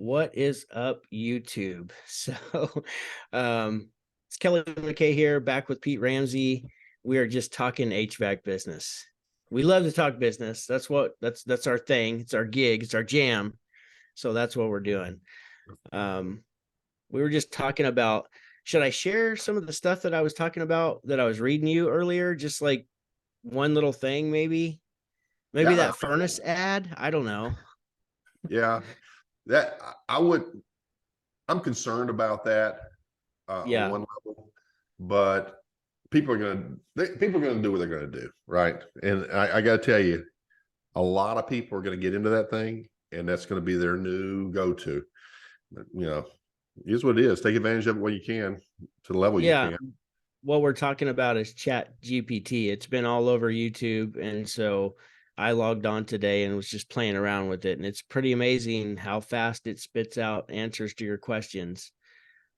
What is up, YouTube? It's Kelley McKay here, back with Pete Ramsey. We are just talking HVAC business. We love to talk business. That's our thing. It's our gig. It's our jam. So that's what we're doing. We were just talking about. Should I share some of the stuff that I was talking about that I was reading you earlier? Just like one little thing, maybe. Maybe Yeah, that furnace ad. I don't know. yeah. That I'm concerned about that on Yeah. one level, but people are gonna do what they're gonna do, right? And I got to tell you, a lot of people are going to get into that thing, and that's going to be their new go-to. Here's what it is: take advantage of it when you can, to the level you Yeah. can. What we're talking about is Chat GPT. It's been all over YouTube. And so I logged on today and was just playing around with it. And it's pretty amazing how fast it spits out answers to your questions.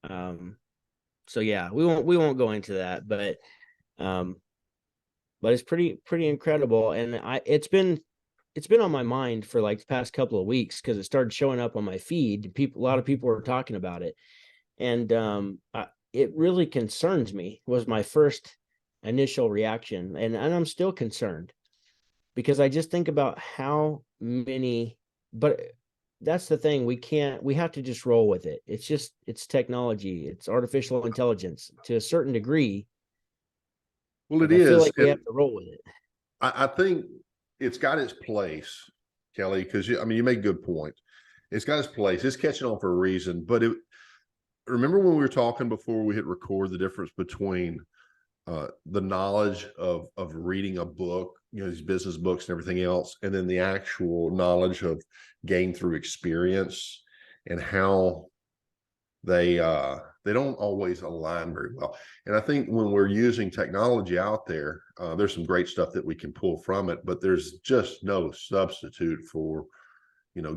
So yeah, we won't go into that, but it's pretty incredible. And it's been on my mind for like the past couple of weeks because it started showing up on my feed. A lot of people were talking about it. And it really concerns me, was my first initial reaction, and I'm still concerned because I just think about how many. But that's the thing, we have to just roll with it. It's technology, it's artificial intelligence to a certain degree. Well, it Like, I feel is. like we have to roll with it. I think it's got its place, Kelley, because you make a good point. It's got its place. It's catching on for a reason. But remember when we were talking before we hit record, the difference between the knowledge of reading a book, these business books and everything else, and then the actual knowledge of gained through experience, and how they don't always align very well. And I think when we're using technology out there, there's some great stuff that we can pull from it, but there's just no substitute for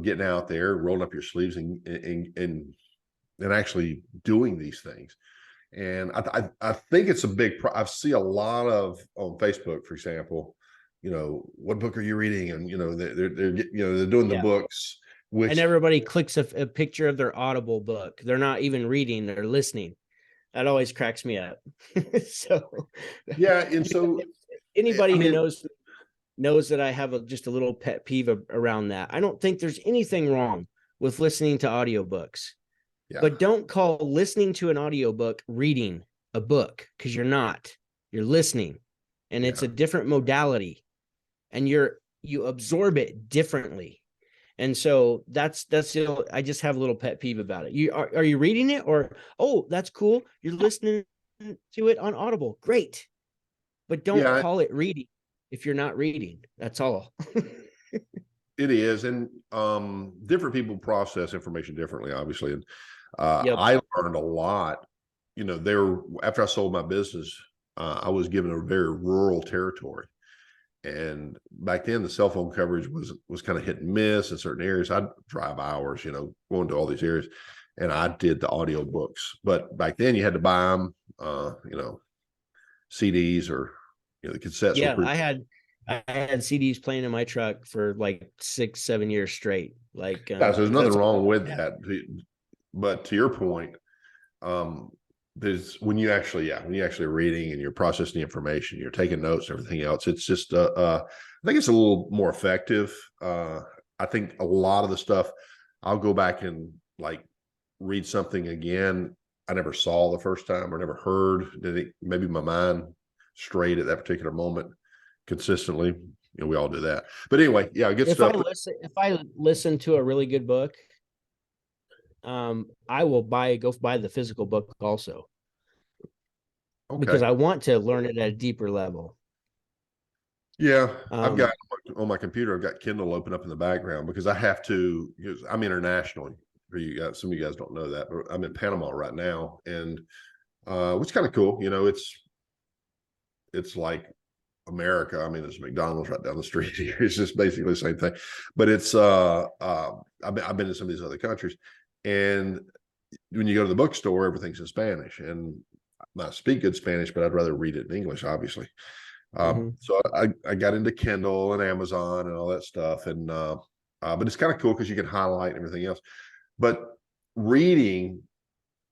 getting out there, rolling up your sleeves, and actually doing these things. And I think it's a big I see a lot of on Facebook, for example, what book are you reading? And they're doing the Yeah. books, And which everybody clicks a picture of their Audible book. They're not even reading, they're listening. That always cracks me up. So yeah. And so I anybody who mean, knows that I have just a little pet peeve around that. I don't think there's anything wrong with listening to audiobooks, yeah, but don't call listening to an audiobook reading a book, because you're not. You're listening, and it's yeah. a different modality, and you absorb it differently. And so that's I just have a little pet peeve about it. Are you reading it, or, oh, that's cool, you're listening to it on Audible, great, but don't Yeah, call it reading if you're not reading. That's all. it is. And different people process information differently, obviously. And Yep. I learned a lot. After I sold my business, I was given a very rural territory. And back then the cell phone coverage was kind of hit and miss in certain areas. I'd drive hours, going to all these areas, and I did the audio books. But back then you had to buy them, CDs, or the cassettes were Yeah, pretty. I had CDs playing in my truck for like 6-7 years straight. Like, Yeah, so there's because nothing that's wrong with that. But to your point, there's when you actually are reading and you're processing the information, you're taking notes and everything else, it's just I think it's a little more effective. I think a lot of the stuff, I'll go back and like read something again I never saw the first time or never heard. Maybe my mind strayed at that particular moment consistently. We all do that. But anyway, yeah, good if I stuff. if I listen to a really good book, I will go buy the physical book also, Okay. because I want to learn it at a deeper level. Yeah, I've got Um, on my computer, I've got Kindle open up in the background because I have to, because I'm internationally. For you guys, some of you guys don't know that, but I'm in Panama right now, and which is kind of cool. It's like America. I mean, there's McDonald's right down the street here. It's just basically the same thing, but it's I've been in some of these other countries, and when you go to the bookstore, everything's in Spanish, and I speak good Spanish, but I'd rather read it in English, obviously. mhm. So I got into Kindle and Amazon and all that stuff, and but it's kind of cool because you can highlight and everything else. But reading,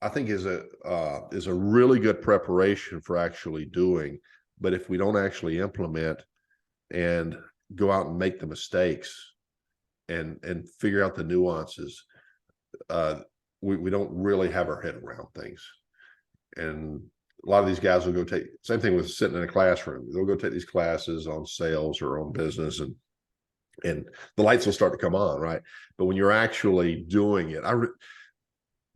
I think, is a really good preparation for actually doing. But if we don't actually implement and go out and make the mistakes and figure out the nuances, we don't really have our head around things. And a lot of these guys will go take, same thing with sitting in a classroom. They'll go take these classes on sales or on business, and the lights will start to come on, right? But when you're actually doing it,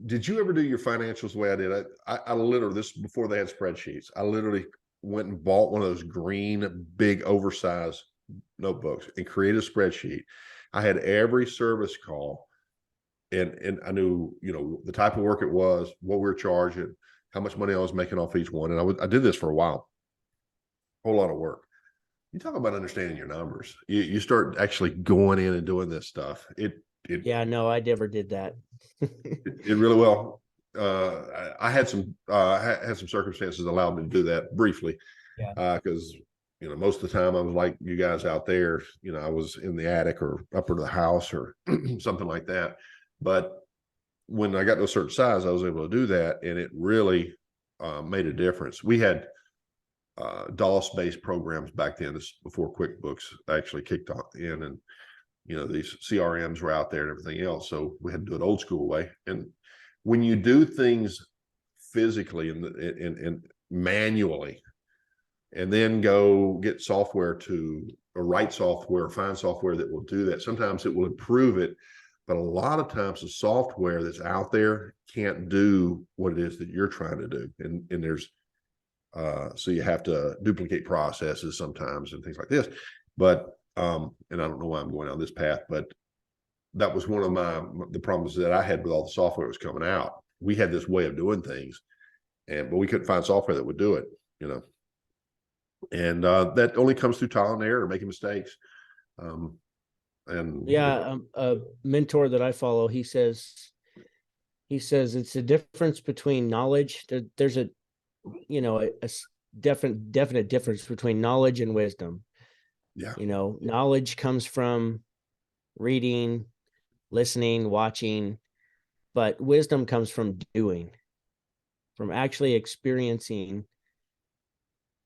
did you ever do your financials the way I did? I literally, this before they had spreadsheets, I literally went and bought one of those green, big, oversized notebooks and created a spreadsheet. I had every service call, and I knew, the type of work it was, what we were charging, how much money I was making off each one. And I did this for a while, a whole lot of work. You talk about understanding your numbers. You start actually going in and doing this stuff. Yeah, no, I never did that. it really well. I had some circumstances that allowed me to do that briefly. Yeah. Because most of the time I was like you guys out there. I was in the attic or upper to the house or something like that. But when I got to a certain size, I was able to do that, and it really made a difference. We had DOS-based programs back then. This before QuickBooks actually kicked in, and these CRMs were out there and everything else. So we had to do it old school way. And when you do things physically and manually, and then go get software or write software, or find software that will do that, sometimes it will improve it. But a lot of times the software that's out there can't do what it is that you're trying to do. And there's, so you have to duplicate processes sometimes and things like this. But, and I don't know why I'm going down this path, but that was one of the problems that I had with all the software that was coming out. We had this way of doing things, but we couldn't find software that would do it, and that only comes through trial and error, making mistakes. And yeah, a mentor that I follow, he says it's a difference between knowledge. There's a definite difference between knowledge and wisdom. Yeah. Knowledge comes from reading, listening, watching, but wisdom comes from doing, from actually experiencing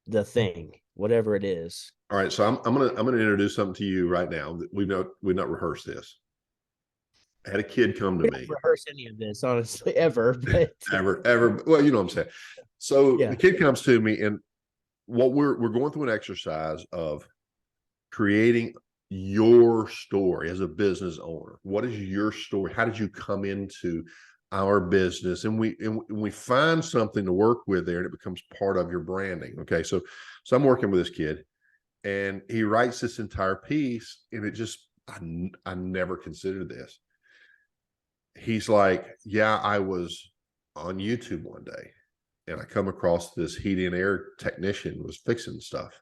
the thing, whatever it is. All right, so I'm gonna introduce something to you right now. We've not rehearsed this. I had a kid come to me. Rehearse any of this, honestly, ever, but ever. Well, you know what I'm saying. So yeah. The kid comes to me, and what we're going through an exercise of creating your story as a business owner. What is your story? How did you come into our business? And we find something to work with there, and it becomes part of your branding. Okay, so I'm working with this kid, and he writes this entire piece, and it just I never considered this. He's like, yeah, I was on YouTube one day, and I come across this heating and air technician was fixing stuff.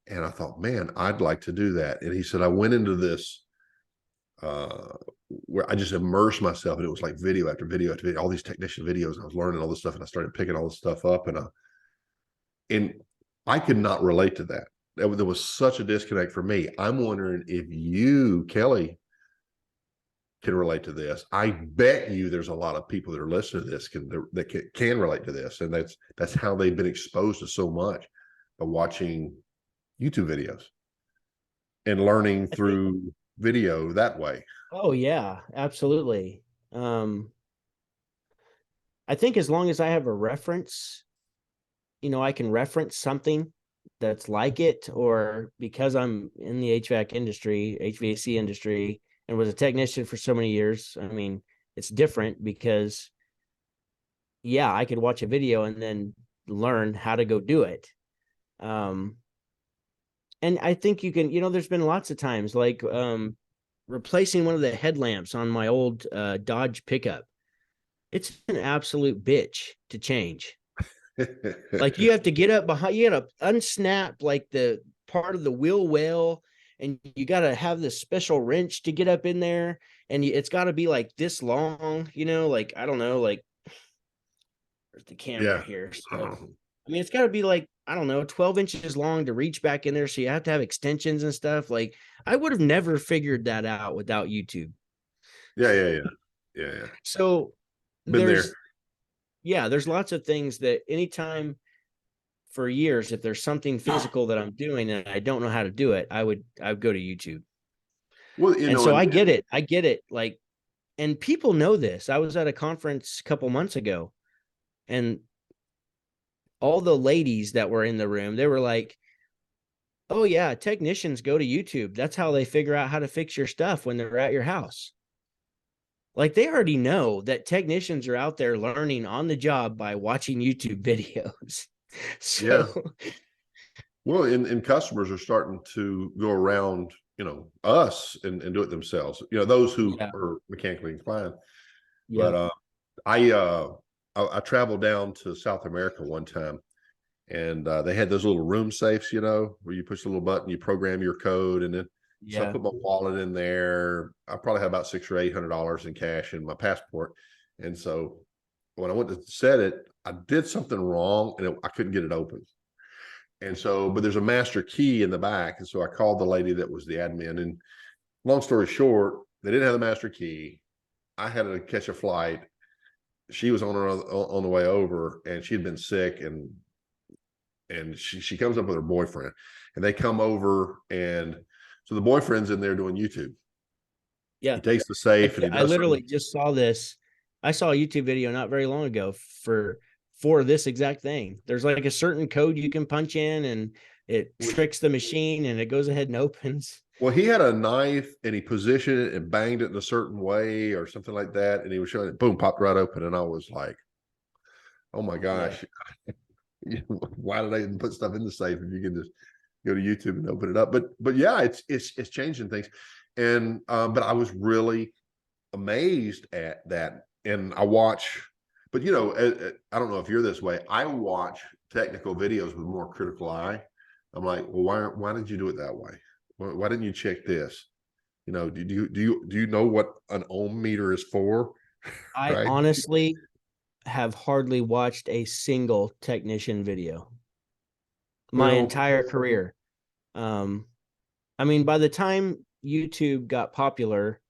And I thought, man, I'd like to do that. And he said, I went into this where I just immersed myself, and it was like video after video after video, all these technician videos. I was learning all this stuff, and I started picking all this stuff up, and I could not relate to that. There was such a disconnect for me. I'm wondering if you, Kelley, can relate to this. I bet you there's a lot of people that are listening to this that can relate to this, and that's how they've been exposed to so much by watching YouTube videos and learning through video that way. Oh yeah, absolutely. I think as long as I have a reference, I can reference something that's like it, or because I'm in the HVAC industry, and was a technician for so many years. I mean, it's different because, yeah, I could watch a video and then learn how to go do it. And I think you can, there's been lots of times like replacing one of the headlamps on my old Dodge pickup. It's an absolute bitch to change. Like you have to get up behind, you got to unsnap like the part of the wheel well, and you got to have this special wrench to get up in there, and it's got to be like this long, like, I don't know, like there's the camera here. So, I mean, it's got to be like, I don't know, 12 inches long to reach back in there. So you have to have extensions and stuff. Like I would have never figured that out without YouTube. Yeah. Yeah. So Been there. there's, yeah, there's lots of things that anytime for years, if there's something physical that I'm doing and I don't know how to do it, I would go to YouTube. Well, And so I get it. I get it. Like, and people know this. I was at a conference a couple months ago, and all the ladies that were in the room, they were like, "Oh yeah, technicians go to YouTube. That's how they figure out how to fix your stuff when they're at your house." Like they already know that technicians are out there learning on the job by watching YouTube videos. yeah. So Well, and customers are starting to go around, us and do it themselves. Those who yeah, are mechanically inclined. yeah, But I traveled down to South America one time, and they had those little room safes, where you push the little button, you program your code, and then so I yeah, put my wallet in there. I probably had about $600 or $800 in cash in my passport, and so when I went to set it, I did something wrong, and I couldn't get it open. And so, but there's a master key in the back, and so I called the lady that was the admin. And long story short, they didn't have the master key. I had to catch a flight. She was on the way over, and she had been sick, and she comes up with her boyfriend, and they come over, and so the boyfriend's in there doing YouTube. He yeah. takes the safe and he I does something. literally just saw this. I saw a YouTube video not very long ago for this exact thing. There's like a certain code you can punch in and it tricks the machine and it goes ahead and opens. Well, he had a knife and he positioned it and banged it in a certain way or something like that, and he was showing it. Boom, popped right open, and I was like, "Oh my Yeah. gosh, why did I even put stuff in the safe if you can just go to YouTube and open it up?" But yeah, it's changing things, and but I was really amazed at that, and I watch. But I don't know if you're this way. I watch technical videos with more critical eye. I'm like, well, why did you do it that way? Why didn't you check this? Do you know what an ohm meter is for? I Right? honestly have hardly watched a single technician video my Well, entire career. Um, I mean, by the time YouTube got popular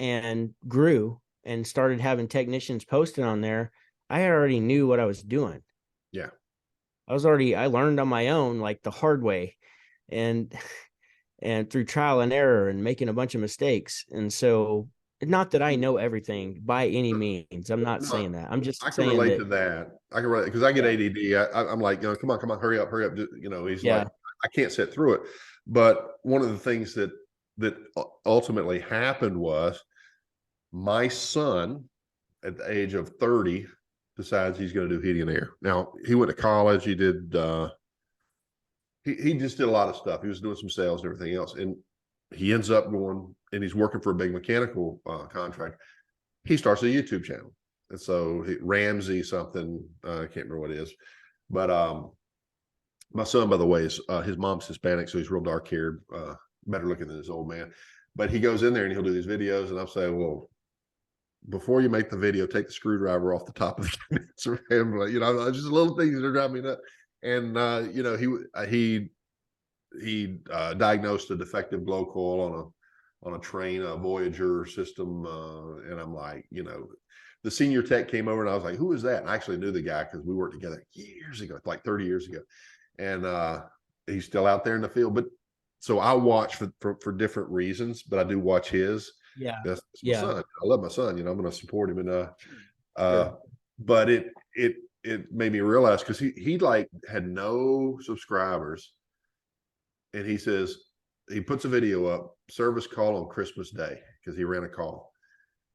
and grew and started having technicians posted on there, I already knew what I was doing. yeah. I learned on my own, like the hard way, and and through trial and error and making a bunch of mistakes. And so, not that I know everything by any means. I'm not No, saying that. I'm I just can saying relate that, to that. I can relate because I get yeah, ADD. I'm like, come on, hurry up, hurry up. He's like, yeah, I can't sit through it. But one of the things that ultimately happened was my son, at the age of 30, decides he's going to do heating and air. Now he went to college. He did. He just did a lot of stuff. He was doing some sales and everything else, and he ends up going and he's working for a big mechanical contract. He starts a YouTube channel. And so Ramsey something, I can't remember what it is. But my son, by the way, is his mom's Hispanic, so he's real dark haired, better looking than his old man. But he goes in there and he'll do these videos, and I'm saying, well, before you make the video, take the screwdriver off the top of the condenser. Just little things that are driving me nuts. And he diagnosed a defective glow coil on a train, a Voyager system, and I'm like, the senior tech came over and I was like, who is that? And I actually knew the guy because we worked together years ago, like 30 years ago. And he's still out there in the field. But so I watch for different reasons, but I do watch his. yeah, That's my yeah, son. I love my son. I'm going to support him. And sure, but it made me realize because he like had no subscribers, and he says he puts a video up, service call on Christmas Day, because he ran a call,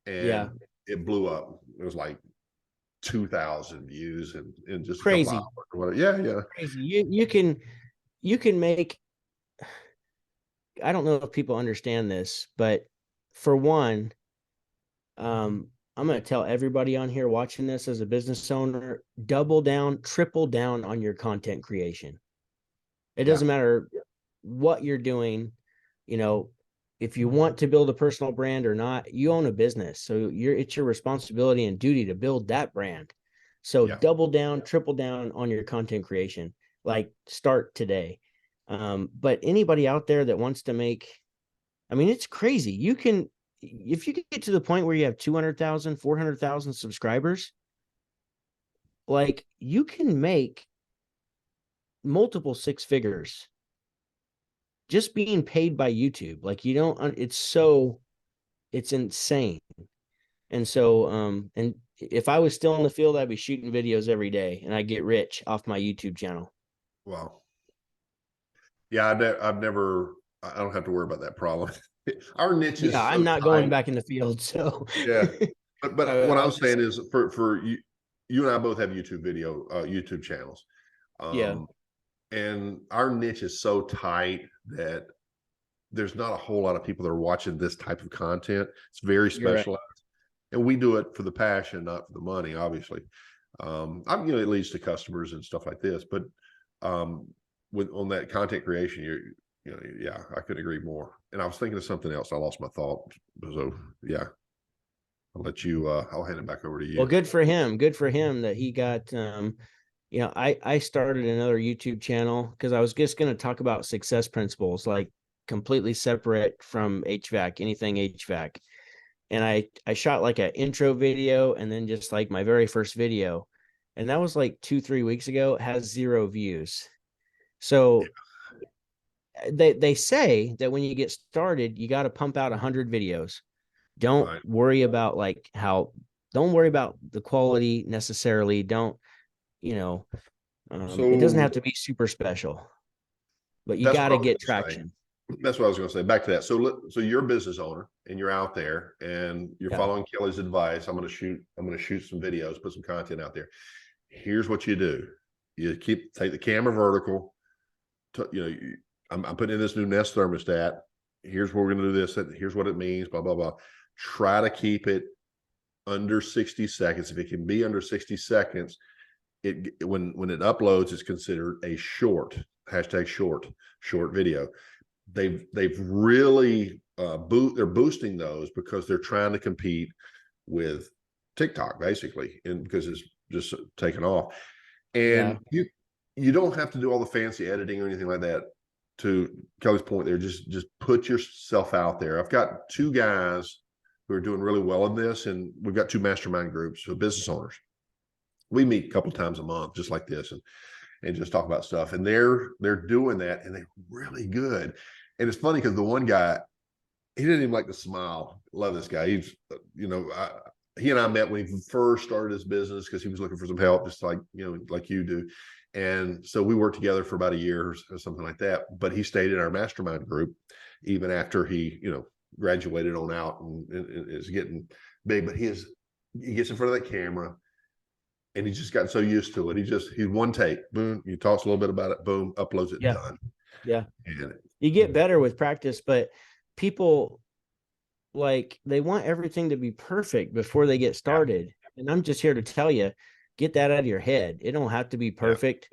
yeah, and it blew up. It was like 2,000 views in just a couple hours crazy, or whatever. Yeah, yeah, crazy. You can make. I don't know if people understand this, but for one, I'm going to tell everybody on here watching this as a business owner, double down, triple down on your content creation. It yeah, doesn't matter what you're doing, you know, if you want to build a personal brand or not, you own a business. So it's your responsibility and duty to build that brand. So yeah. double down, triple down on your content creation. Like start today. But anybody out there that wants to make, I mean, it's crazy. if you get to the point where you have 200,000, 400,000 subscribers, like you can make multiple six figures just being paid by YouTube. Like you don't, it's insane. And so, and if I was still in the field, I'd be shooting videos every day and I get rich off my YouTube channel. Wow. Yeah, I've never. I don't have to worry about that problem. Our niche Yeah, is I'm so not going tight. back in the field. So, Yeah, but what I I was was just, saying is for you, you and I both have YouTube channels, yeah, um, and our niche is so tight that there's not a whole lot of people that are watching this type of content. It's very you're right. specialized, and we do it for the passion, not for the money, obviously. I'm, it leads to customers and stuff like this, but um, with on that content creation, yeah, I couldn't agree more. And I was thinking of something else. I lost my thought. So yeah, I'll let you. I'll hand it back over to Well, you. good for him. Good for him that he got, I started another YouTube channel because I was just going to talk about success principles, like completely separate from HVAC, anything HVAC. And I shot like an intro video and then just like my very first video. And that was like 2, 3 weeks ago. It has 0 views. So they say that when you get started, you got to pump out 100 videos. Don't Right. worry about like don't worry about the quality necessarily. Don't, you know, it doesn't have So to be super special, but you that's got what I to was get going to say. traction. That's what I was going to say. Back to that. So you're a business owner and you're out there and you're Yeah. following Kelly's advice. I'm going to shoot some videos, put some content out there. Here's what you do. You take the camera vertical. I'm putting in this new Nest thermostat. Here's where we're going to do this. Here's what it means. Blah blah blah. Try to keep it under 60 seconds. If it can be under 60 seconds, when it uploads, it's considered a short video. They've really they're boosting those because they're trying to compete with TikTok basically, and because it's just taken off. Yeah. And you don't have to do all the fancy editing or anything like that. To Kelly's point there, just put yourself out there. I've got two guys who are doing really well in this, and we've got two mastermind groups of business owners. We meet a couple times a month, just like this, and just talk about stuff. And they're doing that, and they're really good. And it's funny because the one guy, he didn't even like to smile. Love this guy. He's, he and I met when he first started his business because he was looking for some help, just like like you do. And so we worked together for about a year or something like that. But he stayed in our mastermind group even after he, graduated on out and is getting big. But he gets in front of that camera and he's just gotten so used to it. He's one take, boom, he talks a little bit about it, boom, uploads it, Yeah. done. Yeah. And You get better with practice, but people like they want everything to be perfect before they get yeah, started. And I'm just here to tell you, get that out of your head. It don't have to be yeah, perfect.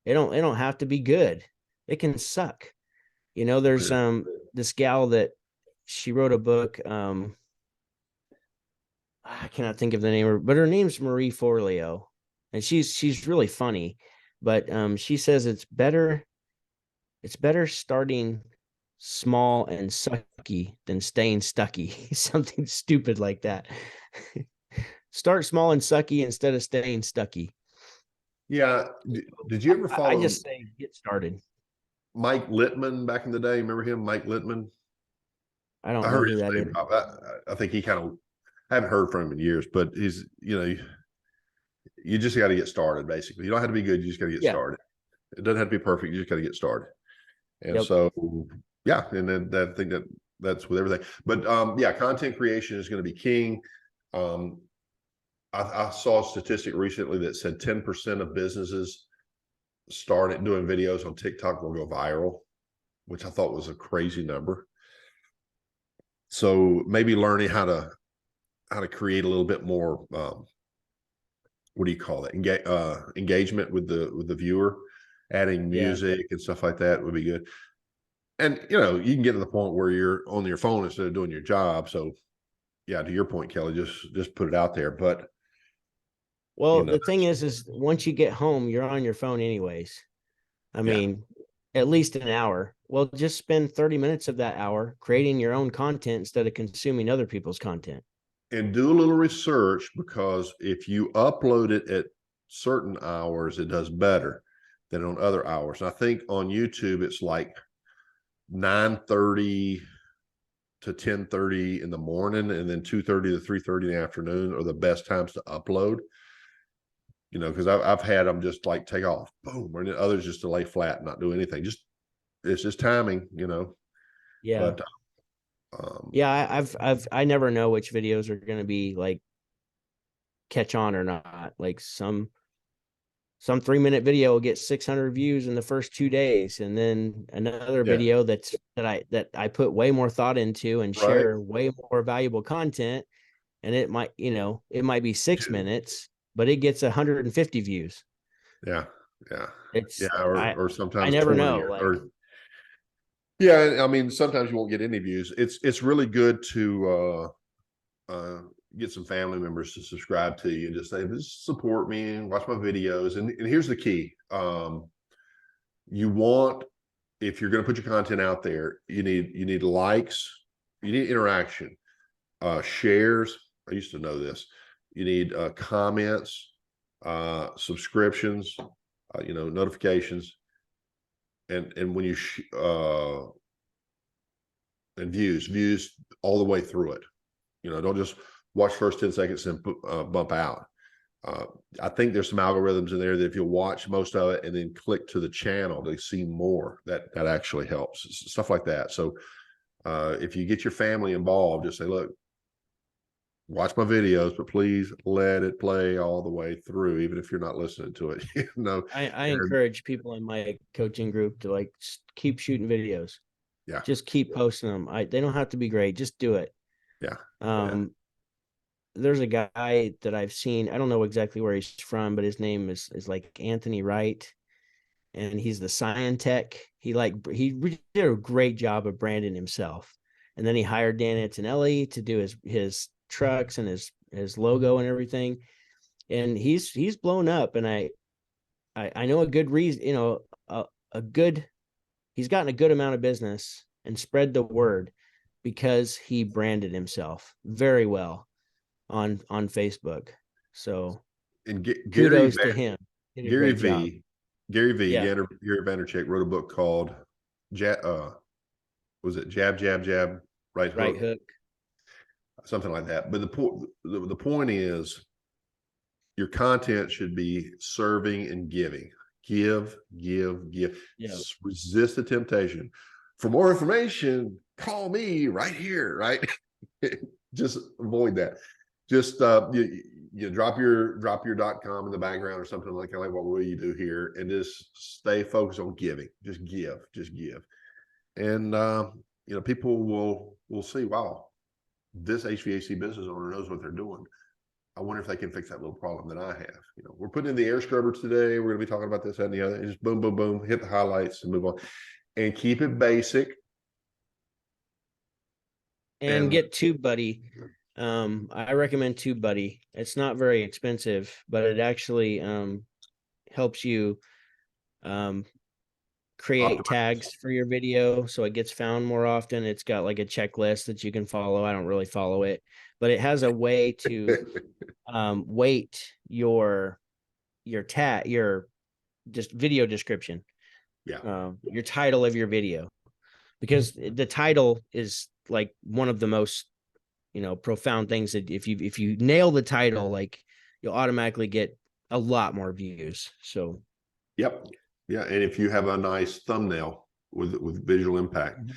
It don't have to be good. It can suck. There's this gal that she wrote a book. I cannot think of the name of her, but her name's Marie Forleo. And she's really funny. But she says it's better starting small and sucky than staying stucky. Something stupid like that. Start small and sucky instead of staying stucky. yeah. Did you ever I follow just say get started. Mike Littman back in the day? Remember him, Mike Littman? I I don't know heard who his that name is. pop. I think he kind of. I haven't heard from him in years, but he's you just got to get started. Basically, you don't have to be good. You just got to get Yeah. started. It doesn't have to be perfect. You just got to get started. And Yep. so, yeah, and then I think that's with everything. But yeah, content creation is going to be king. Um, I saw a statistic recently that said 10% of businesses started doing videos on TikTok will go viral, which I thought was a crazy number. So maybe learning how to create a little bit more what do you call it? Engagement with the viewer, adding Yeah. music and stuff like that would be good. And you can get to the point where you're on your phone instead of doing your job. So yeah, to your point, Kelly, just put it out there. But Well, the thing is once you get home, you're on your phone anyways. I yeah, mean, at least an hour. Well, just spend 30 minutes of that hour creating your own content instead of consuming other people's content. And do a little research, because if you upload it at certain hours, it does better than on other hours. And I think on YouTube, it's like 9:30 to 10:30 in the morning, and then 2:30 to 3:30 in the afternoon are the best times to upload. You know, because I've had them just like take off, boom, and then others just to lay flat and not do anything. Just it's just timing, you know. Yeah. But Yeah, I never know which videos are going to be like catch on or not. Like some 3-minute video will get 600 views in the first 2 days, and then another yeah, video that I put way more thought into and right. share way more valuable content, and it might, it might be 6 minutes, but it gets 150 views. Yeah, yeah, It's yeah, or I sometimes never 20 know. Like, or yeah. I mean, sometimes you won't get any views. It's really good to get some family members to subscribe to you and just say, just support me and watch my videos. And here's the key. You want, if you're going to put your content out there, you need likes, you need interaction, shares. I used to know this. You need comments, subscriptions, notifications, and when you and views all the way through it. Don't just watch first 10 seconds and bump out. Uh, I think there's some algorithms in there that if you watch most of it and then click to the channel to see more, that actually helps. Stuff like that. So if you get your family involved, just say, look, watch my videos, but please let it play all the way through, even if you're not listening to it. I And encourage people in my coaching group to like keep shooting videos. yeah, Just keep posting them. They don't have to be great. Just do it. yeah, yeah. There's a guy that I've seen. I don't know exactly where he's from, but his name is like Anthony Wright, and he's the Scientech. He did a great job of branding himself, and then he hired Dan Antonelli to do his trucks and his logo and everything, and he's blown up. And I know a good reason. A good he's gotten a good amount of business and spread the word because he branded himself very well on Facebook. So And kudos to him. Did a Gary great job. V, Gary V, Yeah. Gary Vaynerchuk wrote a book called was it Jab, Jab, Jab, Right Right Hook, hook. something like that. But the point is, your content should be serving and giving. Give, give, give. Yeah. Resist the temptation. For more information, call me right here. Right. Just avoid that. Just you drop your .com in the background or something like that. Like, what will you do here? And just stay focused on giving. Just give. And people will see, wow, this HVAC business owner knows what they're doing. I wonder if they can fix that little problem that I have. We're putting in the air scrubbers today. We're going to be talking about this, that, and the other. And just boom, boom, boom, hit the highlights and move on. And keep it basic. And get TubeBuddy. I recommend TubeBuddy. It's not very expensive, but it actually helps you create tags for your video so it gets found more often. It's got like a checklist that you can follow. I don't really follow it, but it has a way to weight your just video description. Yeah. Your title of your video, because the title is like one of the most profound things that if you nail the title, like you'll automatically get a lot more views. So Yep. Yeah. And if you have a nice thumbnail with visual impact.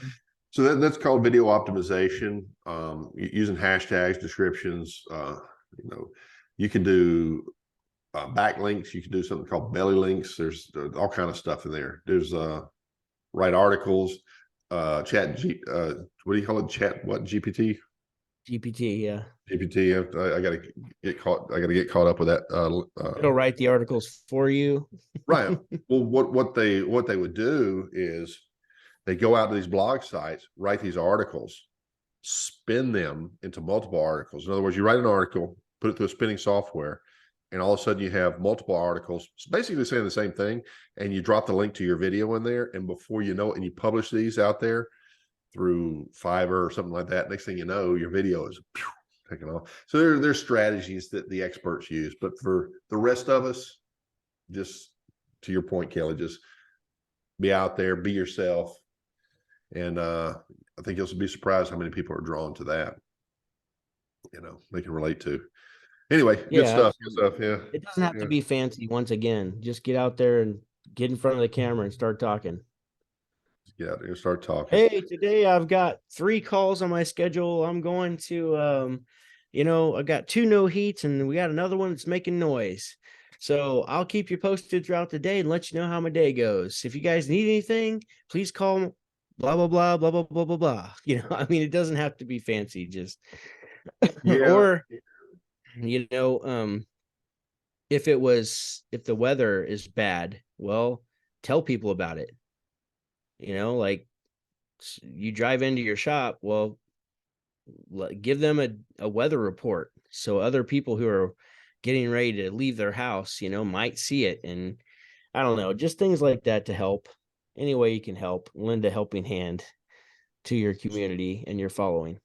So that's called video optimization. Using hashtags, descriptions, you can do backlinks. You can do something called belly links. There's all kind of stuff in there. There's write articles, what do you call it? GPT? GPT, yeah. GPT. I gotta get caught up with that. It'll write the articles for you. Right. Well, what they would do is they go out to these blog sites, write these articles, spin them into multiple articles. In other words, you write an article, put it through a spinning software, and all of a sudden you have multiple articles basically saying the same thing, and you drop the link to your video in there, and before you know it, and you publish these out there through Fiverr or something like that, next thing you know, your video is taking off. So there's strategies that the experts use, but for the rest of us, just to your point, Kelley, just be out there, be yourself. And I think you'll be surprised how many people are drawn to that. They can relate to. Anyway, good Yeah, stuff. Good absolutely. stuff. Yeah. It doesn't have to Yeah. be fancy. Once again, just get out there and get in front of the camera and start talking. Get out there and start talking. Hey, today I've got 3 calls on my schedule. I'm going to, I got 2 no heats and we got another one that's making noise. So I'll keep you posted throughout the day and let you know how my day goes. If you guys need anything, please call blah, blah, blah, blah, blah, blah, blah, blah. I mean, it doesn't have to be fancy, just, Yeah. or, you know, if the weather is bad, well, tell people about it. Like you drive into your shop, well, give them a weather report so other people who are getting ready to leave their house, might see it. And I don't know, just things like that to help. Any way you can help, lend a helping hand to your community and your following.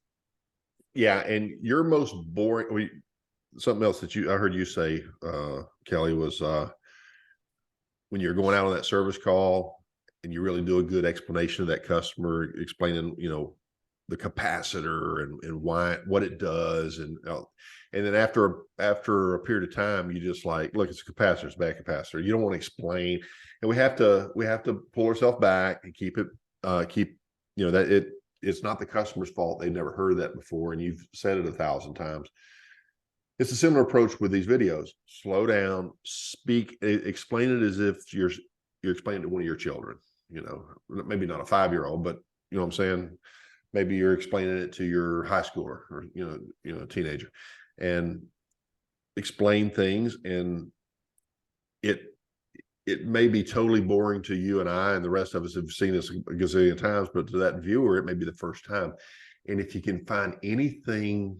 Yeah. And your most boring, something else that I heard you say, Kelley, was when you're going out on that service call and you really do a good explanation of that customer, explaining, the capacitor and why, what it does. And then after a period of time, you just like, look, it's a capacitor, it's a bad capacitor. You don't want to explain. And we have to pull ourselves back and keep that it's not the customer's fault. They've never heard that before. And you've said it 1,000 times. It's a similar approach with these videos. Slow down, speak, explain it as if you're explaining to one of your children, maybe not a 5-year-old, but you know what I'm saying? Maybe you're explaining it to your high schooler or, teenager, and explain things. And it may be totally boring to you and I, and the rest of us have seen this a gazillion times, but to that viewer, it may be the first time. And if you can find anything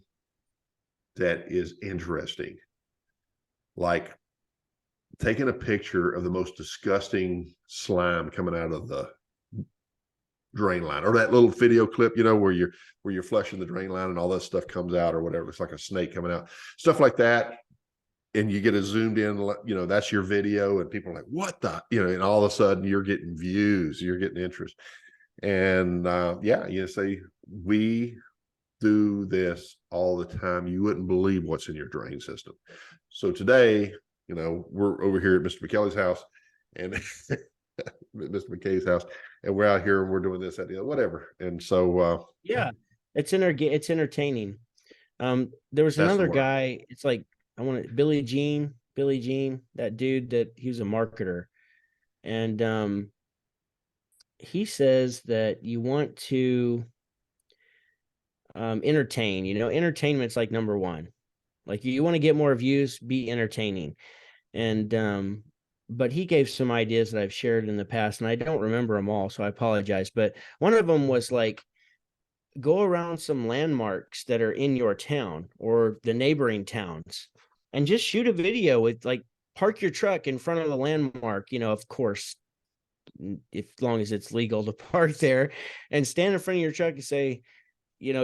that is interesting, like taking a picture of the most disgusting slime coming out of the drain line, or that little video clip, where you're flushing the drain line and all that stuff comes out, or whatever, looks like a snake coming out, stuff like that. And you get a zoomed in, that's your video, and people are like, what the, and all of a sudden you're getting views, you're getting interest. And say, we do this all the time. You wouldn't believe what's in your drain system. So today, we're over here at Mr. McKelley's house and Mr. McKay's house, and we're out here and we're doing this, that, whatever. And so yeah, it's entertaining. There was another guy, it's like, Billy Jean, that dude, that he was a marketer. And he says that you want to entertain. Entertainment's like number one. Like, you want to get more views, be entertaining. And but he gave some ideas that I've shared in the past, and I don't remember them all, so I apologize. But one of them was like, go around some landmarks that are in your town or the neighboring towns and just shoot a video with, like, park your truck in front of the landmark, of course, as long as it's legal to park there, and stand in front of your truck and say,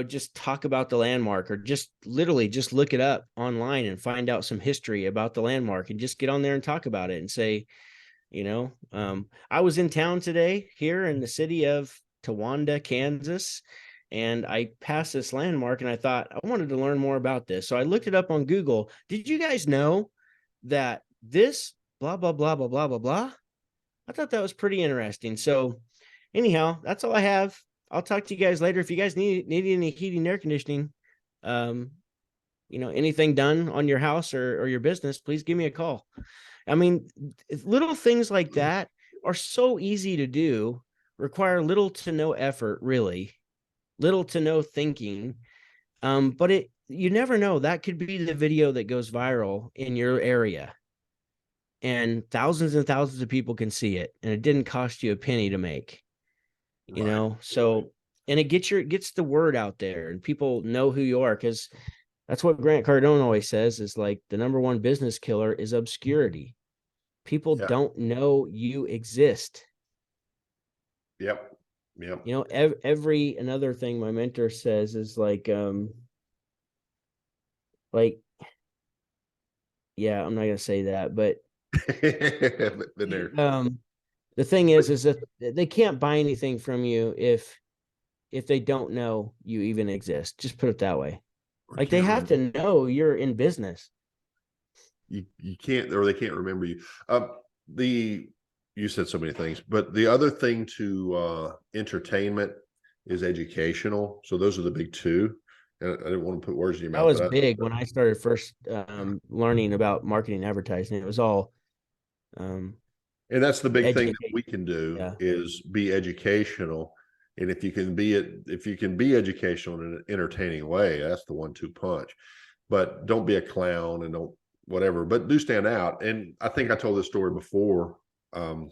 just talk about the landmark, or just literally just look it up online and find out some history about the landmark, and just get on there and talk about it and say, I was in town today here in the city of Towanda, Kansas, and I passed this landmark and I thought I wanted to learn more about this. So I looked it up on Google. Did you guys know that this blah, blah, blah, blah, blah, blah, blah? I thought that was pretty interesting. So anyhow, that's all I have. I'll talk to you guys later. If you guys need any heating and air conditioning, anything done on your house or your business, please give me a call. I mean, little things like that are so easy to do, require little to no effort, really, little to no thinking. But you never know. That could be the video that goes viral in your area, and thousands of people can see it, and it didn't cost you a penny to make. So, and it gets the word out there, and people know who you are, because That's what Grant Cardone always says, is like the number one business killer is obscurity. People Yeah. don't know you exist. Yep. Yep. You know, every another thing my mentor says is like, yeah, I'm not gonna say that, but Been there. um, the thing is that they can't buy anything from you if they don't know you even exist. Just put it that way. Or Like they can't have remember. to know you're in business. You can't, or they can't remember you. The you said so many things, but the other thing to entertainment is educational. So those are the big two. And I didn't want to put words in your That mouth, was but big when I started first learning about marketing and advertising. It was all um, and that's the big thing that education. we can do Yeah, is be educational. And if you can be it, if you can be educational in an entertaining way, that's the 1-2 punch. But don't be a clown and don't whatever, but do stand out. And I think I told this story before. Um,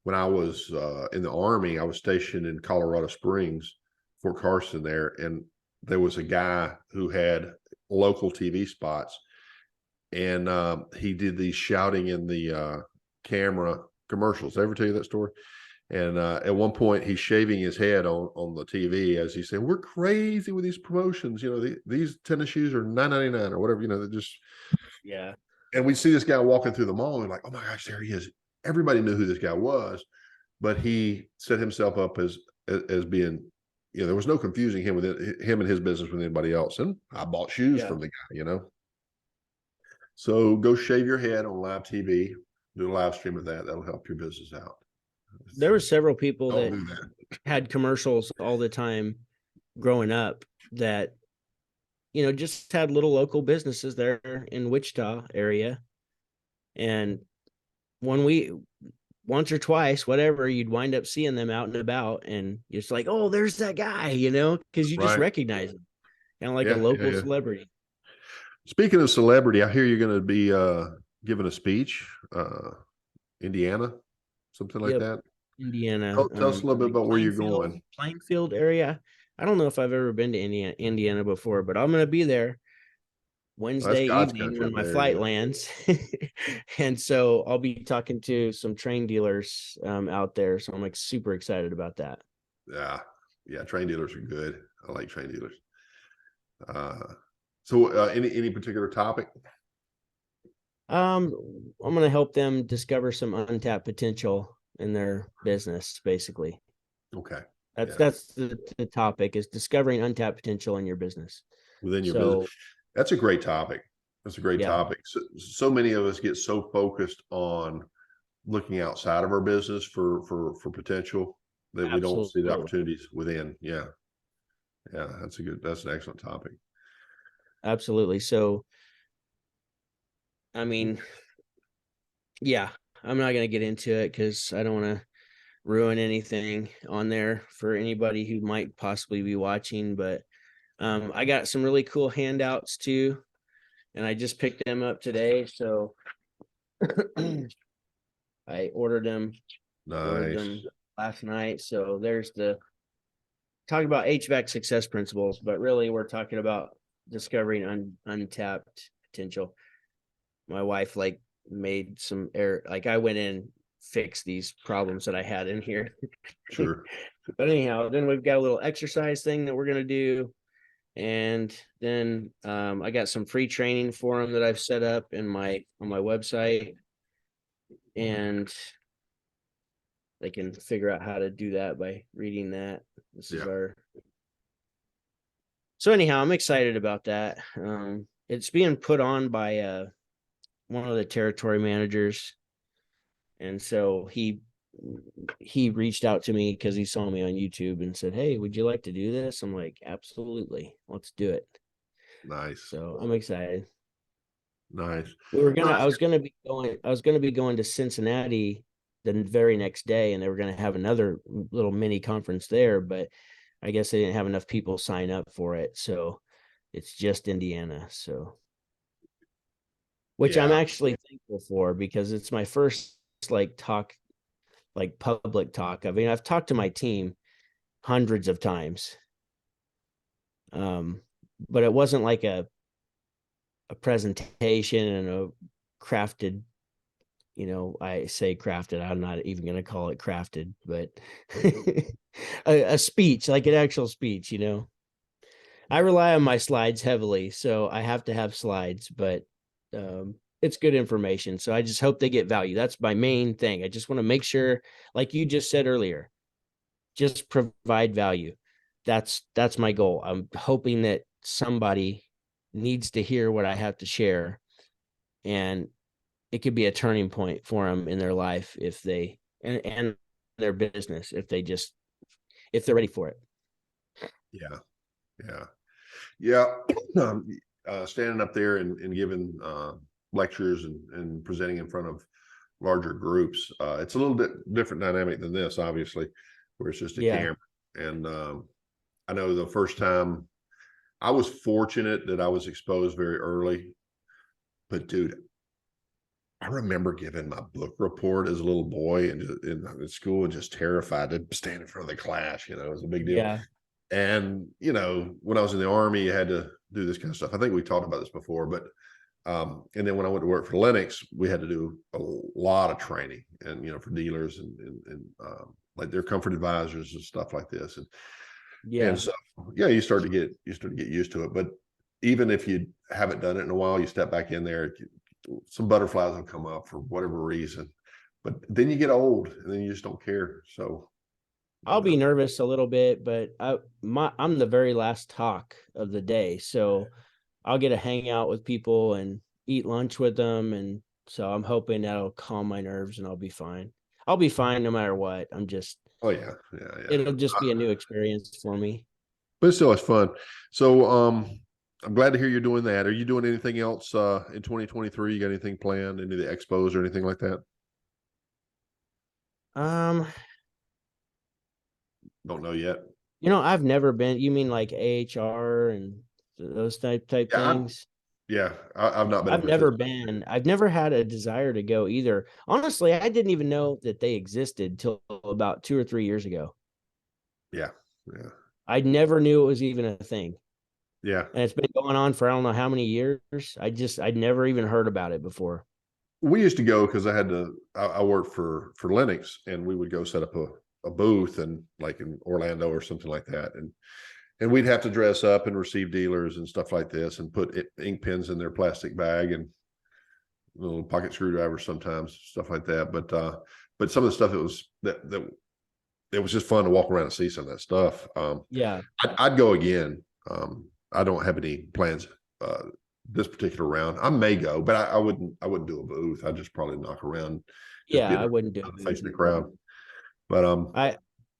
when I was in the Army, I was stationed in Colorado Springs, Fort Carson there, and there was a guy who had local TV spots, and he did these shouting in the camera commercials. Did I ever tell you that story? And at one point, he's shaving his head on the TV as he's saying, "We're crazy with these promotions. You know, these tennis shoes are $9.99 or whatever. You know, they just." yeah. And we see this guy walking through the mall, and we're like, "Oh my gosh, there he is!" Everybody knew who this guy was, but he set himself up as being, you know, there was no confusing him with him and his business with anybody else. And I bought shoes Yeah. from the guy, you know. So go shave your head on live TV, do a live stream of that. That'll help your business out. There were several people Don't that do that. had commercials all the time growing up that, you know, just had little local businesses there in Wichita area. And when we once or twice, whatever, you'd wind up seeing them out and about, and you're just like, oh, there's that guy, you know, because you just Right. recognize him, kind of like a Yeah. Yeah. local Yeah. celebrity. Speaking of celebrity, I hear you're going to be giving a speech, Indiana, something like Yep, that. Indiana, Tell us a little bit about where you're Plainfield, going. Plainfield area. I don't know if I've ever been to Indiana before, but I'm gonna be there Well, that's Wednesday God's evening country when up my there. flight Yeah. lands. And so I'll be talking to some train dealers out there. So I'm like super excited about that. Yeah. Yeah. Train dealers are good. I like train dealers. Uh, so any particular topic? Um, I'm gonna help them discover some untapped potential in their business, basically. Okay. That's Yeah. that's the topic, is discovering untapped potential in your business. Within your business. So That's a great topic. That's a great yeah, topic. So many of us get so focused on looking outside of our business for potential that we don't see the absolutely. opportunities within. Yeah. Yeah. That's an excellent topic. Absolutely. So I mean, yeah, I'm not gonna get into it because I don't want to ruin anything on there for anybody who might possibly be watching. But I got some really cool handouts too, and I just picked them up today. So I ordered Nice. them last night. So there's the talking about HVAC success principles, but really we're talking about discovering untapped potential. My wife like made some error, like I went in, fixed these problems that I had in here. Sure. But anyhow, then we've got a little exercise thing that we're gonna do. And then I got some free training for them that I've set up in my on my website, and they can figure out how to do that by reading that. This is Yeah. our So anyhow, I'm excited about that. It's being put on by one of the territory managers, and so he reached out to me because he saw me on YouTube and said, "Hey, would you like to do this?" I'm like, "Absolutely, let's do it." Nice. So I'm excited. Nice. We were gonna, Well, I was gonna be going, I was gonna be going to Cincinnati the very next day, and they were gonna have another little mini conference there, but I guess they didn't have enough people sign up for it, so it's just Indiana. So, which I'm yeah. actually thankful for because it's my first like talk, like public talk. I mean, I've talked to my team hundreds of times, um, but it wasn't like a a presentation and a crafted, I say crafted, I'm not even going to call it crafted, but a speech, like an actual speech, I rely on my slides heavily, so I have to have slides, but it's good information. So I just hope they get value. That's my main thing. I just want to make sure, like you just said earlier, just provide value. That's my goal. I'm hoping that somebody needs to hear what I have to share, and it could be a turning point for them in their life if they and their business if they're ready for it. Yeah. Yeah. Yeah. Standing up there and giving lectures and presenting in front of larger groups, it's a little bit different dynamic than this, obviously, where it's just a Yeah. camera. And I know the first time I was fortunate that I was exposed very early, but dude, I remember giving my book report as a little boy and in school and just terrified to stand in front of the class. It was a big deal. Yeah. And, when I was in the Army, you had to do this kind of stuff. I think we talked about this before, but, and then when I went to work for Lennox, we had to do a lot of training and, for dealers and like their comfort advisors and stuff like this. Yeah. And so, yeah, you start to get used to it. But even if you haven't done it in a while, you step back in there, some butterflies will come up for whatever reason. But then you get old and then you just don't care. So I'll be nervous a little bit, but I'm the very last talk of the day, so I'll get to hang out with people and eat lunch with them, and so I'm hoping that'll calm my nerves and I'll be fine. I'll be fine no matter what. oh yeah, yeah, yeah. It'll just be a new experience for me. But it's still it's fun. So I'm glad to hear you're doing that. Are you doing anything else in 2023? You got anything planned, any of the expos or anything like that? Um, Don't know yet. I've never been. You mean like AHR and those type Yeah, things? I've not been I've able to. never been. I've never had a desire to go either. Honestly, I didn't even know that they existed till about 2 or 3 years ago. Yeah, yeah, I never knew it was even a thing. yeah. And it's been going on for I don't know how many years. I'd never even heard about it before. We used to go because I worked for Lennox, and we would go set up a booth and like in Orlando or something like that, and we'd have to dress up and receive dealers and stuff like this, and put ink pens in their plastic bag and little pocket screwdrivers sometimes, stuff like that. But some of the stuff that it was just fun to walk around and see some of that stuff. Yeah. I'd go again. I don't have any plans this particular round. I may go, but I wouldn't do a booth. I'd just probably knock around, just Yeah, be I wouldn't do facing the it. crowd. But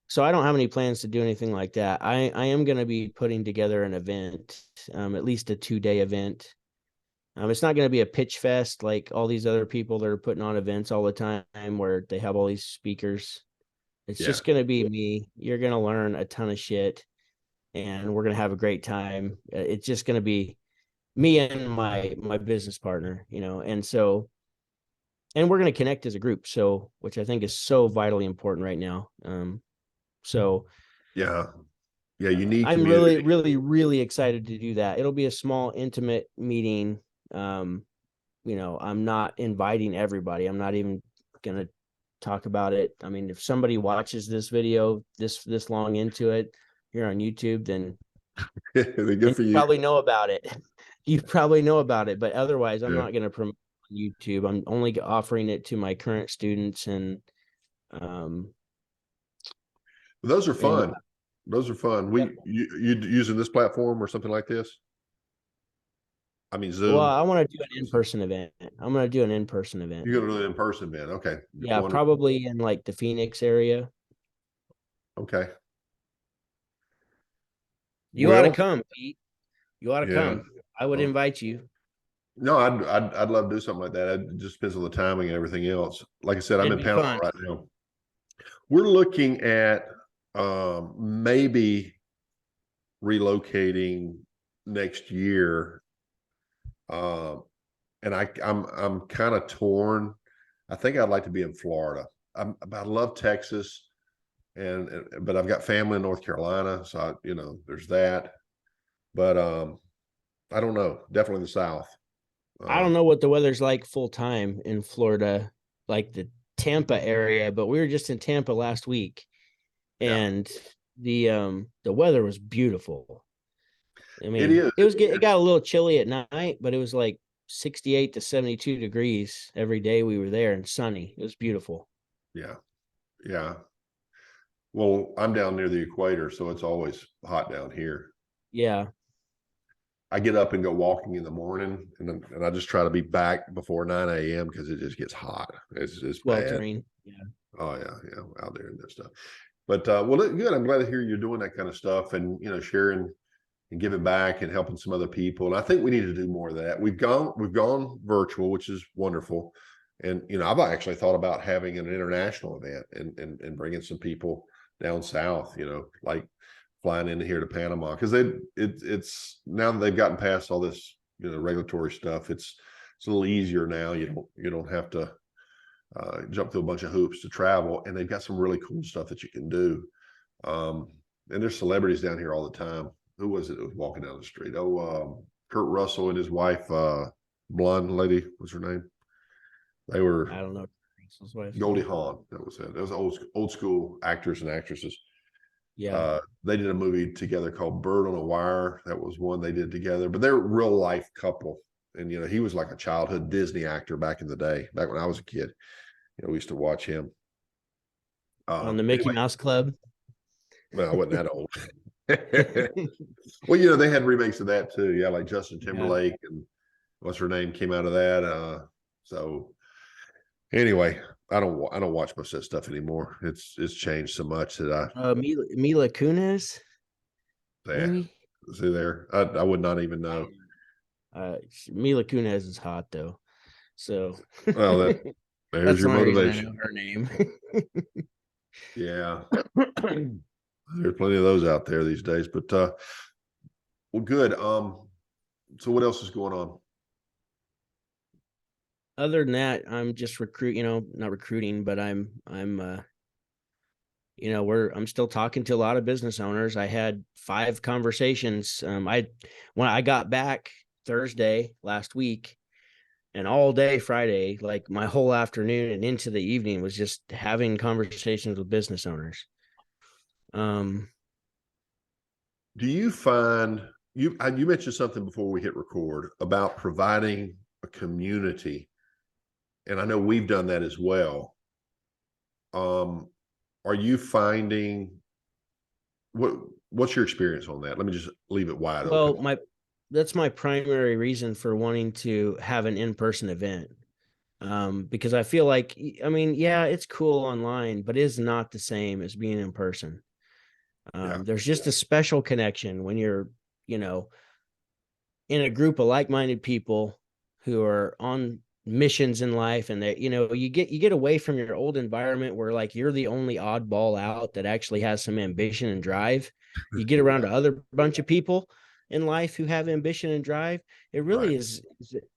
So I don't have any plans to do anything like that. I am going to be putting together an event, at least a 2-day event. It's not going to be a pitch fest like all these other people that are putting on events all the time where they have all these speakers. It's yeah, just going to be me. You're going to learn a ton of shit and we're going to have a great time. It's just going to be me and my business partner, and we're going to connect as a group. So, which I think is so vitally important right now. So yeah, yeah. You need I'm really, community. really, really excited to do that. It'll be a small, intimate meeting. Um, I'm not inviting everybody. I'm not even gonna talk about it. I mean, if somebody watches this video this long into it here on YouTube, then Good for you you. probably know about it. You probably know about it, but otherwise, I'm Yeah, not going to promote on YouTube. I'm only offering it to my current students, and um, those are and fun. Those are fun. yeah. You using this platform or something like this? I mean, Well, Zoom. I want to do an in-person event. I'm going to do an in-person event. You're gonna do it in person, man. Okay, just Yeah, wondering. probably in like the Phoenix area. Okay. You ought to Well, come, Pete. You ought to yeah. come. I would invite you. No, I'd love to do something like that. It just depends on the timing and everything else. Like I said, I'm It'd in be Panama fun. right now. We're looking at maybe relocating next year. Um, and I'm kind of torn. I think I'd like to be in Florida. I love Texas, but I've got family in North Carolina, so there's that. But I don't know. Definitely the South. I don't know what the weather's like full time in Florida, like the Tampa area, but we were just in Tampa last week, Yeah, and the weather was beautiful. I it mean, is. it got a little chilly at night, but it was like 68 to 72 degrees every day we were there and sunny. It was beautiful. Yeah, yeah. Well, I'm down near the equator, so it's always hot down here. Yeah, I get up and go walking in the morning, and I just try to be back before 9 a.m. because it just gets hot. It's bad. sweltering. Yeah. Oh yeah, out there and that stuff. But well, good. I'm glad to hear you're doing that kind of stuff, and sharing and giving back and helping some other people. And I think we need to do more of that. We've gone virtual, which is wonderful. And I've actually thought about having an international event and bringing some people down south. Like flying in here to Panama, because it's now that they've gotten past all this regulatory stuff. It's a little easier now. You don't have to jump through a bunch of hoops to travel, and they've got some really cool stuff that you can do. And there's celebrities down here all the time. Who was it that was walking down the street? Kurt Russell and his wife, blonde lady, what's her name? They were I don't know. Russell's wife. Goldie Hawn. That was it. That was old school actors and actresses. Yeah. They did a movie together called Bird on a Wire. That was one they did together. But they're a real life couple. And he was like a childhood Disney actor back in the day, back when I was a kid. We used to watch him. On the Mickey Anyway, Mouse Club. well, I wasn't that old. Well, they had remakes of that too. Yeah, like Justin Timberlake and what's her name came out of that. So anyway, I don't watch most of that stuff anymore. It's changed so much that Mila Kunis. Maybe. See there. I would not even know. Mila Kunis is hot though. So well, there's your motivation. I know her name. Yeah. There's plenty of those out there these days, but well, good. So what else is going on? Other than that, I'm just not recruiting, but I'm I'm still talking to a lot of business owners. I had 5 conversations. When I got back Thursday last week, and all day Friday, like my whole afternoon and into the evening was just having conversations with business owners. Do you find you mentioned something before we hit record about providing a community, and I know we've done that as well. Are you finding what's your experience on that? Let me just leave it wide open. That's my primary reason for wanting to have an in-person event. Because I feel like, yeah, it's cool online, but it's not the same as being in person. There's just a special connection when you're, in a group of like-minded people who are on missions in life, and that, you get away from your old environment where like you're the only oddball out that actually has some ambition and drive. You get around to other bunch of people in life who have ambition and drive. It really is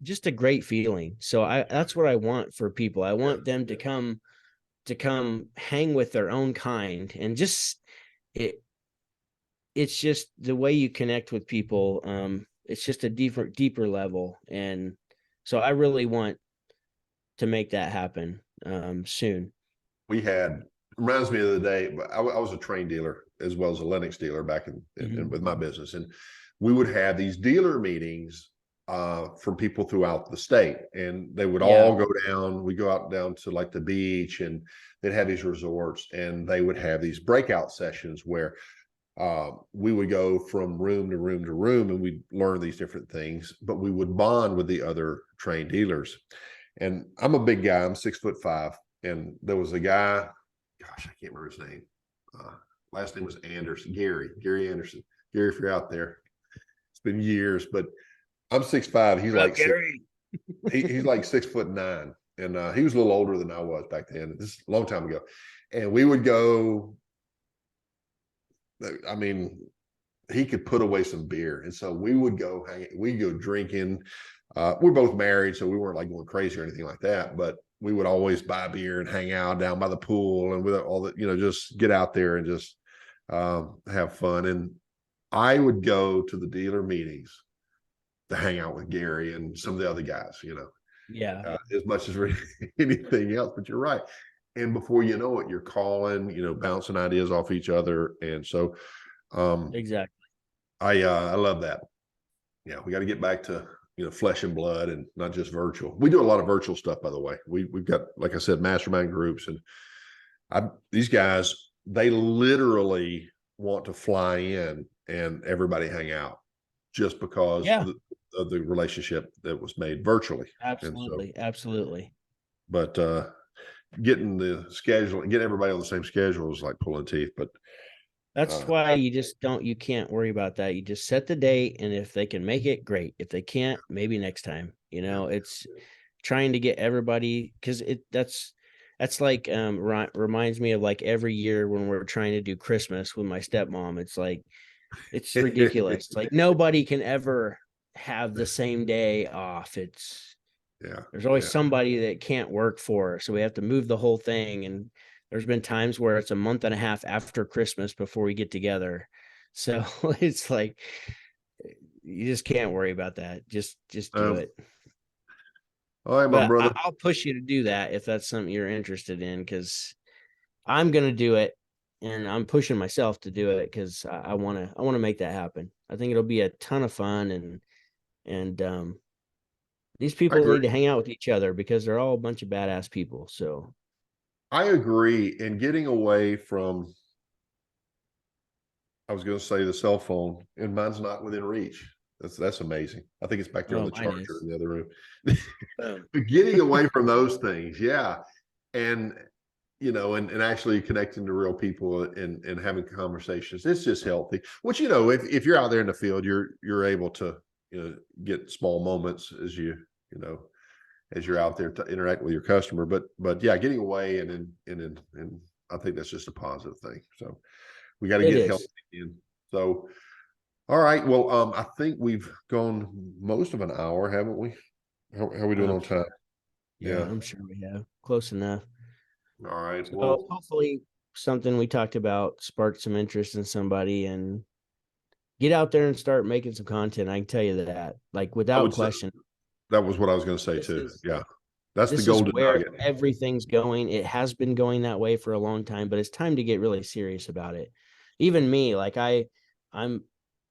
just a great feeling. So that's what I want for people. I want them to come hang with their own kind, and just it's just the way you connect with people. It's just a deeper level. And so I really want to make that happen soon. Reminds me of the day, but I was a train dealer as well as a Lennox dealer back in with my business. And we would have these dealer meetings from people throughout the state, and they would all go down. We go out down to like the beach, and they'd have these resorts, and they would have these breakout sessions where we would go from room to room to room, and we'd learn these different things, but we would bond with the other train dealers. And I'm a big guy. I'm 6'5", and there was a guy, gosh, I can't remember his name. Last name was Anderson, Gary Anderson. Gary, if you're out there, it's been years, but I'm 6'5". He's like Gary. He's like 6'9", and he was a little older than I was back then. This is a long time ago, and we would go. I mean, he could put away some beer, and so we would go we'd go drinking. We're both married, so we weren't like going crazy or anything like that, but we would always buy beer and hang out down by the pool, and with all the, just get out there and just have fun. And I would go to the dealer meetings to hang out with Gary and some of the other guys, Yeah, as much as really anything else. But you're right. And before you know it, you're calling, bouncing ideas off each other. And so exactly. I love that. Yeah, we got to get back to flesh and blood and not just virtual. We do a lot of virtual stuff, by the way. We've got, like I said, mastermind groups, and these guys, they literally want to fly in and everybody hang out just because Yeah, of the relationship that was made virtually. And so, absolutely, absolutely. but getting the schedule and getting everybody on the same schedule is like pulling teeth. But That's uh, why you can't worry about that. You just set the date, and if they can make it, great. If they can't, maybe next time. yeah, It's trying to get everybody, because that's like reminds me of like every year when we're trying to do Christmas with my stepmom. It's like it's ridiculous. Like nobody can ever have the same day off. yeah, There's always yeah. somebody that can't work for her, so we have to move the whole thing. And there's been times where it's a month and a half after Christmas before we get together. So it's like you just can't worry about that. Just do Um, it. all right, my But brother. I'll push you to do that if that's something you're interested in, because I'm gonna do it, and I'm pushing myself to do it because I wanna make that happen. I think it'll be a ton of fun, and these I people agree. need to hang out with each other because they're all a bunch of badass people. So I agree. And getting away from, I was going to say the cell phone, and mine's not within reach. That's amazing. I think it's back there on oh, the mine charger is. in the other room. Boom. But getting away from those things, yeah, and and actually connecting to real people and having conversations, it's just healthy. Which if you're out there in the field, you're able to get small moments as you know as you're out there to interact with your customer. But yeah, getting away and I think that's just a positive thing. So we got to It get healthy is. in. So all right, well, I think we've gone most of an hour, haven't we? How are we doing I'm on sure. time? Yeah, Yeah. I'm sure we have close enough. All right. So Well, hopefully something we talked about sparked some interest in somebody, and get out there and start making some content. I can tell you that, like I without would say question, that was what I was going to say this too. is Yeah. That's the this is golden where nugget. everything's going. It has been going that way for a long time, but it's time to get really serious about it. Even me, like I'm,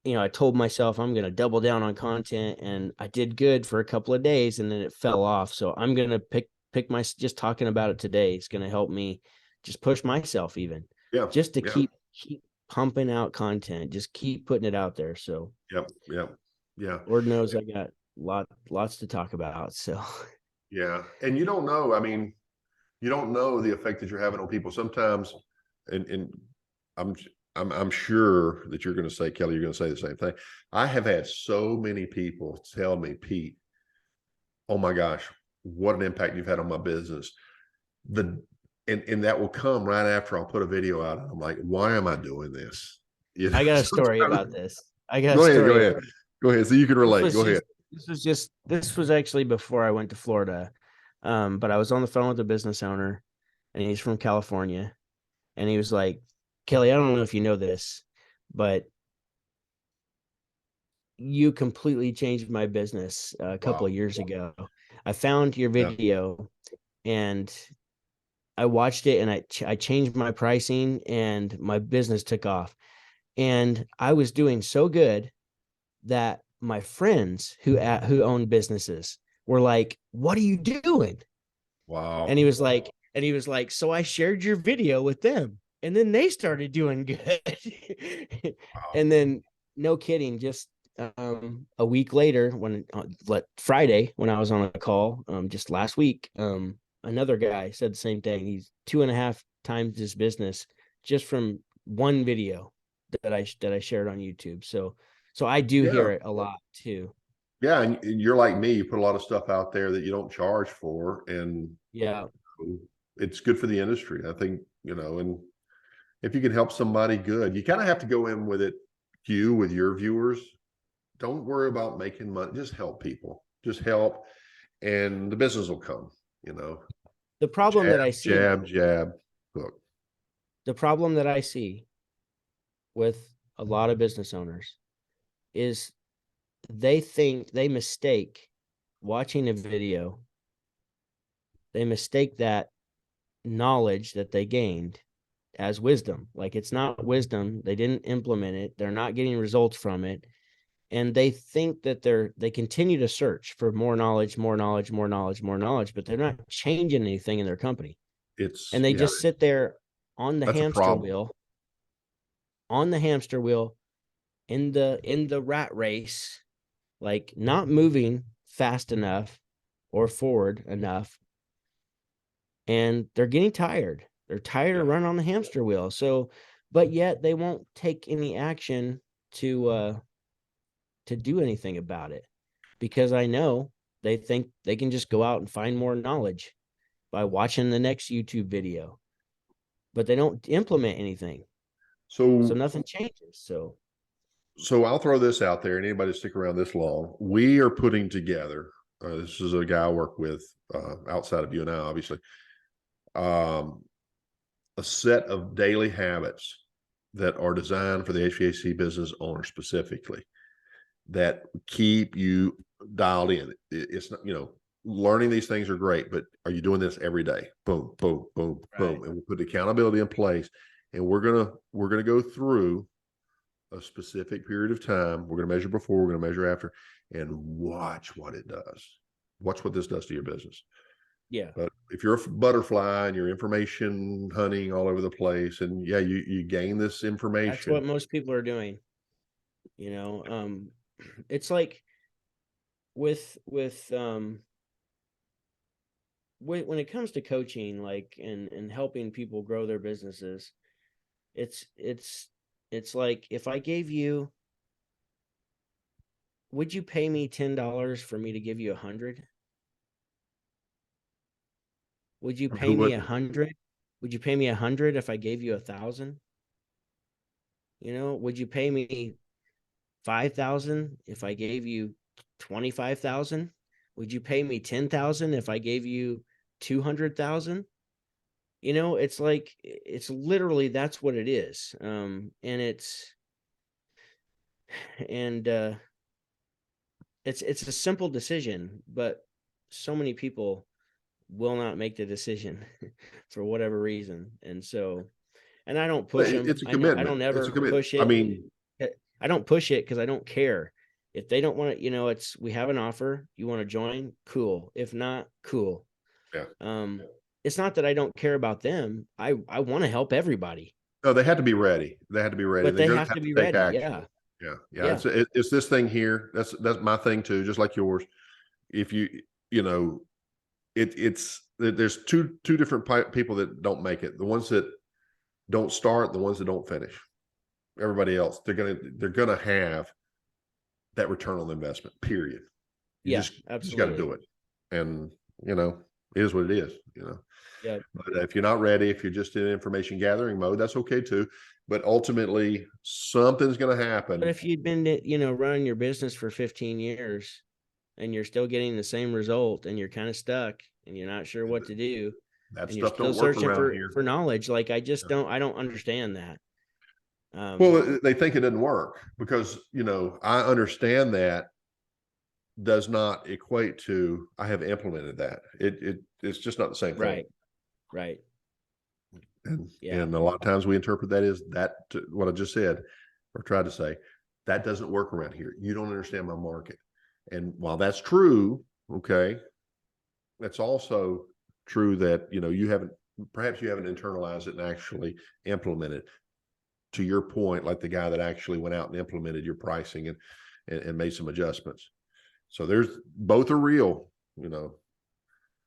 I told myself I'm going to double down on content, and I did good for a couple of days, and then it fell off. So I'm going to pick my, just talking about it today is going to help me just push myself even, Yeah. just to Yeah. keep pumping out content, just keep putting it out there. So Yep. Yep. Yeah. Lord knows I got lots to talk about. So Yeah. And you don't know. I mean, you don't know the effect that you're having on people sometimes. And I'm I'm sure that you're going to say, Kelley, you're going to say the same thing. I have had so many people tell me, Pete, oh my gosh, what an impact you've had on my business. The and that will come right after I'll put a video out. And I'm like, why am I doing this? I got a story Sometimes, about this. I got a go ahead, go story ahead, about go ahead. So you can this. relate. Go ahead. This was actually before I went to Florida. But I was on the phone with a business owner, and he's from California, and he was like, Kelley, I don't know if you know this, but you completely changed my business a couple Wow. of years ago. I found your Yeah. video, and I watched it, and I changed my pricing, and my business took off. And I was doing so good that my friends who own businesses were like, "What are you doing?" And Wow. he was like, "So I shared your video with them, and then they started doing good." Wow. And then, no kidding, just a week later, when Friday, when I was on a call, just last week, another guy said the same thing. He's 2.5 times his business just from one video that I shared on YouTube. So I do Yeah. hear it a lot too. Yeah. And you're like me, you put a lot of stuff out there that you don't charge for. And Yeah, it's good for the industry. I think, and if you can help somebody, good. You kind of have to go in with it, with your viewers. Don't worry about making money. Just help people. Just help, and the business will come. You know, the problem jab, that I see, jab, jab. Hook. the problem that I see with a lot of business owners is they mistake watching a video. They mistake that knowledge that they gained as wisdom. Like, it's not wisdom. They didn't implement it. They're not getting results from it. And they think that they continue to search for more knowledge, more knowledge, more knowledge, more knowledge, but they're not changing anything in their company. It's And they yeah, just sit there on the that's a hamster problem. wheel, on the hamster wheel, in the rat race, like not moving fast enough or forward enough. And they're getting tired. They're tired Yeah. of running on the hamster wheel. So, but yet they won't take any action to do anything about it, because I know they think they can just go out and find more knowledge by watching the next YouTube video, but they don't implement anything. So So nothing changes. So so I'll throw this out there, and anybody stick around this long, we are putting together. This is a guy I work with outside of you and I, obviously. Um, a set of daily habits that are designed for the HVAC business owner specifically, that keep you dialed in. It's not, learning these things are great, but are you doing this every day? Boom, boom, boom, right. boom. And we put accountability in place, and we're gonna go through a specific period of time. We're gonna measure before, we're gonna measure after, and watch what it does. Watch what this does to your business. Yeah. But if you're a butterfly and you're information hunting all over the place, and yeah, you gain this That's information. what most people are doing. It's like with when it comes to coaching, like, and helping people grow their businesses, it's like, if I gave you, would you pay me $10 for me to give you 100? Would you pay Who me would? 100? Would you pay me 100 if I gave you 1,000? Would you pay me 5,000 if I gave you 25,000? Would you pay me 10,000 if I gave you 200,000? It's like, it's literally, that's what it is. And and it's a simple decision, but so many people will not make the decision for whatever reason. And so, and I don't push them. It's a I know I commitment. don't It's a ever commitment. push I it. mean, I don't push it because I don't care. If they don't want to, we have an offer. You want to join? Cool. If not, cool. yeah. Um, it's not that I don't care about them. I want to help everybody, No, they had to be ready. They had to be ready. but They're they going to have have to to be take ready. action. Yeah. Yeah, yeah. Yeah. It's this thing here. That's my thing too. Just like yours. If you know, there's two different people that don't make it. The ones that don't start, the ones that don't finish. Everybody else, they're gonna have that return on the investment. Period. You Yeah. just got to Absolutely. do it, and it is what it is. Yeah. But if you're not ready, if you're just in information gathering mode, that's okay too. But ultimately, something's going to But happen. if you'd been, running your business for 15 years and you're still getting the same result and you're kind of stuck and you're not sure what to do That and you're stuff still don't work searching around for here. knowledge, like, Yeah. I don't understand that. Well, they think it doesn't work because I understand that does not equate to I have implemented that. It's just not the same thing. Right. Right. Yeah. And a lot of times we interpret that as that what I just said or tried to say. That doesn't work around here. You don't understand my market. And while that's true, okay, that's also true that perhaps you haven't internalized it and actually implemented. To your point, like the guy that actually went out and implemented your pricing and made some adjustments. So there's both are real,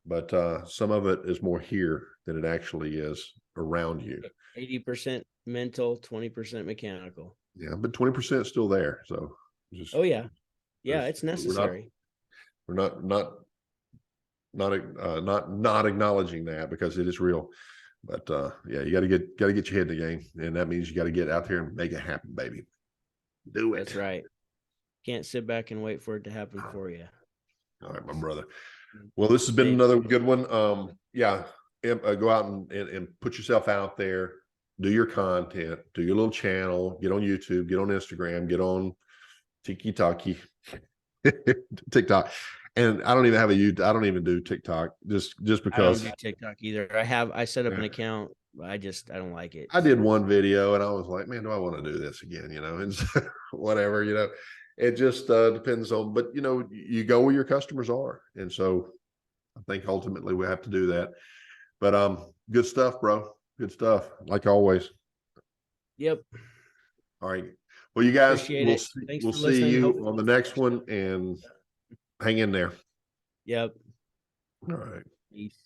but some of it is more here than it actually is around you. 80% mental, 20% mechanical. Yeah, but 20% is still there. So just Oh yeah. Yeah, it's we're not necessary. we're not acknowledging that because it is real. But yeah, you got to get your head in the game, and that means you got to get out there and make it happen, baby. Do it. That's right. Can't sit back and wait for it to happen for you. All right, my brother. Well, this has been Hey, another good one. Yeah, go out and put yourself out there, do your content, do your little channel, get on YouTube, get on Instagram, get on Tiki Taki. TikTok. And I don't even have I don't even do TikTok just I don't because do TikTok either. I set up an account. I don't like it. I did one video and I was like, man, do I want to do this again? And so, whatever, it just depends on, but you go where your customers are. And so I think ultimately we have to do that. But good stuff, bro. Good stuff. Like always. Yep. All right. Well, you guys, Appreciate it. Thanks we'll for see listening. you on the next one, and hang in there. Yep. All right. Peace.